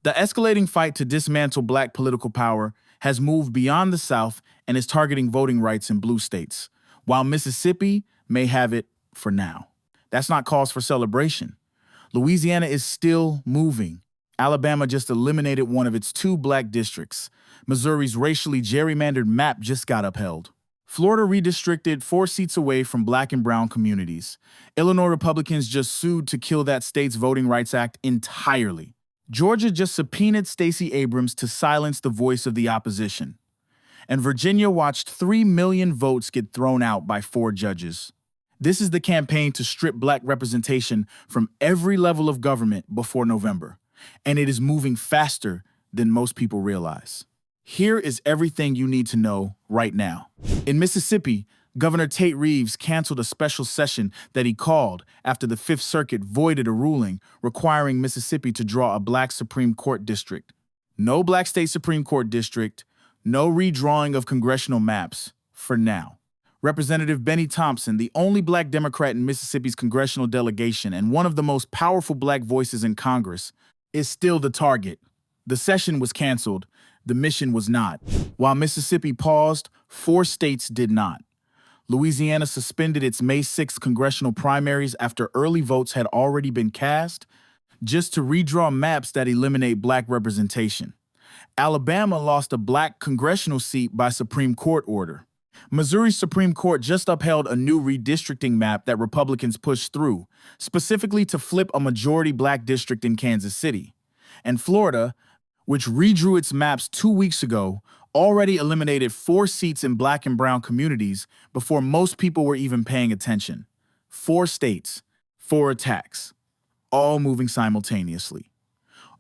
The escalating fight to dismantle black political power has moved beyond the South and is targeting voting rights in blue states, while Mississippi may have it for now. That's not cause for celebration. Louisiana is still moving. Alabama just eliminated one of its 2 black districts. Missouri's racially gerrymandered map just got upheld. Florida redistricted 4 seats away from black and brown communities. Illinois Republicans just sued to kill that state's Voting Rights Act entirely. Georgia just subpoenaed Stacey Abrams to silence the voice of the opposition. And Virginia watched 3 million votes get thrown out by 4 judges. This is the campaign to strip black representation from every level of government before November. And it is moving faster than most people realize. Here is everything you need to know right now. In Mississippi, Governor Tate Reeves canceled a special session that he called after the Fifth Circuit voided a ruling requiring Mississippi to draw a black Supreme Court district. No black state Supreme Court district, no redrawing of congressional maps, for now. Representative Bennie Thompson, the only black Democrat in Mississippi's congressional delegation and one of the most powerful black voices in Congress, is still the target. The session was canceled. The mission was not. While Mississippi paused, 4 states did not. Louisiana suspended its May 6th congressional primaries after early votes had already been cast, just to redraw maps that eliminate black representation. Alabama lost a black congressional seat by Supreme Court order. Missouri's Supreme Court just upheld a new redistricting map that Republicans pushed through, specifically to flip a majority black district in Kansas City. And Florida, which redrew its maps 2 weeks ago, already eliminated 4 seats in black and brown communities before most people were even paying attention. 4 states, 4 attacks, all moving simultaneously,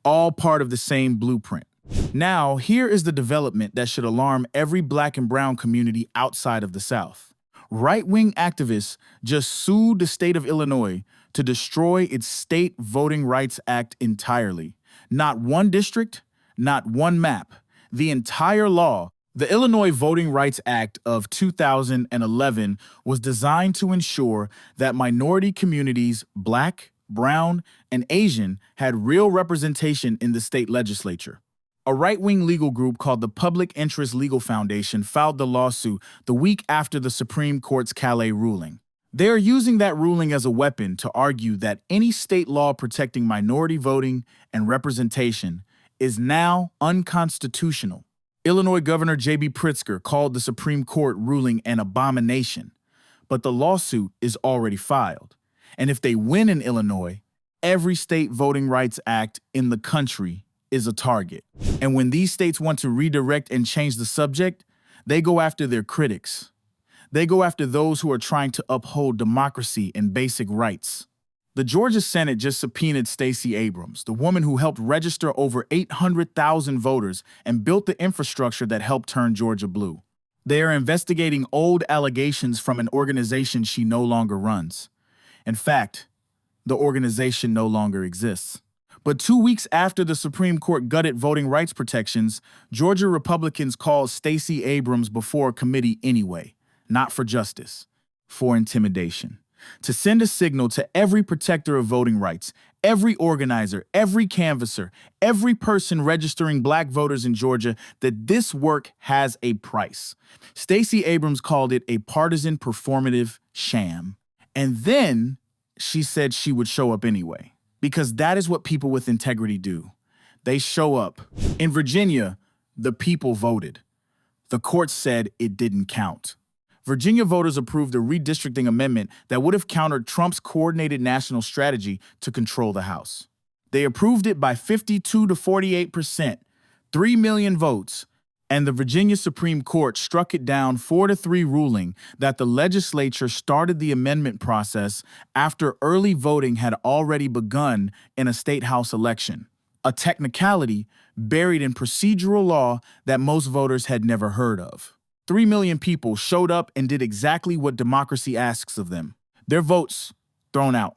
all part of the same blueprint. Now, here is the development that should alarm every black and brown community outside of the South. Right-wing activists just sued the state of Illinois to destroy its State Voting Rights Act entirely. Not one district, not one map. The entire law. The Illinois Voting Rights Act of 2011 was designed to ensure that minority communities, black, brown, and Asian, had real representation in the state legislature. A right-wing legal group called the Public Interest Legal Foundation filed the lawsuit the week after the Supreme Court's Callais ruling. They are using that ruling as a weapon to argue that any state law protecting minority voting and representation is now unconstitutional. Illinois Governor J.B. Pritzker called the Supreme Court ruling an abomination, but the lawsuit is already filed. And if they win in Illinois, every state voting rights act in the country is a target. And when these states want to redirect and change the subject, they go after their critics. They go after those who are trying to uphold democracy and basic rights. The Georgia Senate just subpoenaed Stacey Abrams, the woman who helped register over 800,000 voters and built the infrastructure that helped turn Georgia blue. They are investigating old allegations from an organization she no longer runs. In fact, the organization no longer exists. But 2 weeks after the Supreme Court gutted voting rights protections, Georgia Republicans called Stacey Abrams before a committee anyway, not for justice, for intimidation. To send a signal to every protector of voting rights, every organizer, every canvasser, every person registering black voters in Georgia that this work has a price. Stacey Abrams called it a partisan performative sham. And then she said she would show up anyway, because that is what people with integrity do. They show up. In Virginia, the people voted. The court said it didn't count. Virginia voters approved a redistricting amendment that would have countered Trump's coordinated national strategy to control the House. They approved it by 52 to 48%, 3 million votes, and the Virginia Supreme Court struck it down 4-3, ruling that the legislature started the amendment process after early voting had already begun in a state house election, a technicality buried in procedural law that most voters had never heard of. 3 million people showed up and did exactly what democracy asks of them. Their votes thrown out.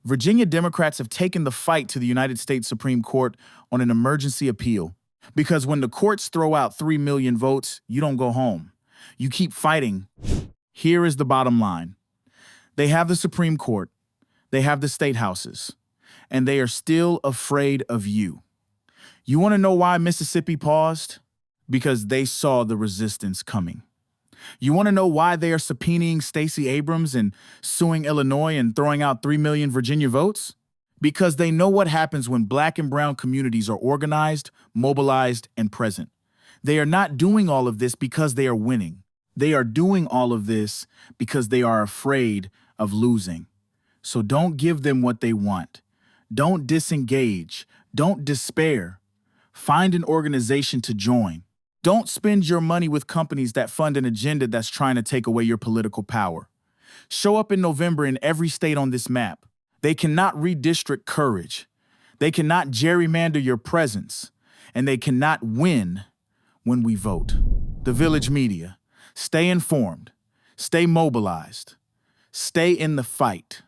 Virginia Democrats have taken the fight to the United States Supreme Court on an emergency appeal. Because when the courts throw out 3 million votes, you don't go home. You keep fighting. Here is the bottom line. They have the Supreme Court. They have the state houses. And they are still afraid of you. You want to know why Mississippi paused? Because they saw the resistance coming. You want to know why they are subpoenaing Stacey Abrams and suing Illinois and throwing out 3 million Virginia votes? Because they know what happens when Black and brown communities are organized, mobilized, and present. They are not doing all of this because they are winning. They are doing all of this because they are afraid of losing. So don't give them what they want. Don't disengage. Don't despair. Find an organization to join. Don't spend your money with companies that fund an agenda that's trying to take away your political power. Show up in November in every state on this map. They cannot redistrict courage. They cannot gerrymander your presence. And they cannot win when we vote. The Village Media. Stay informed. Stay mobilized. Stay in the fight.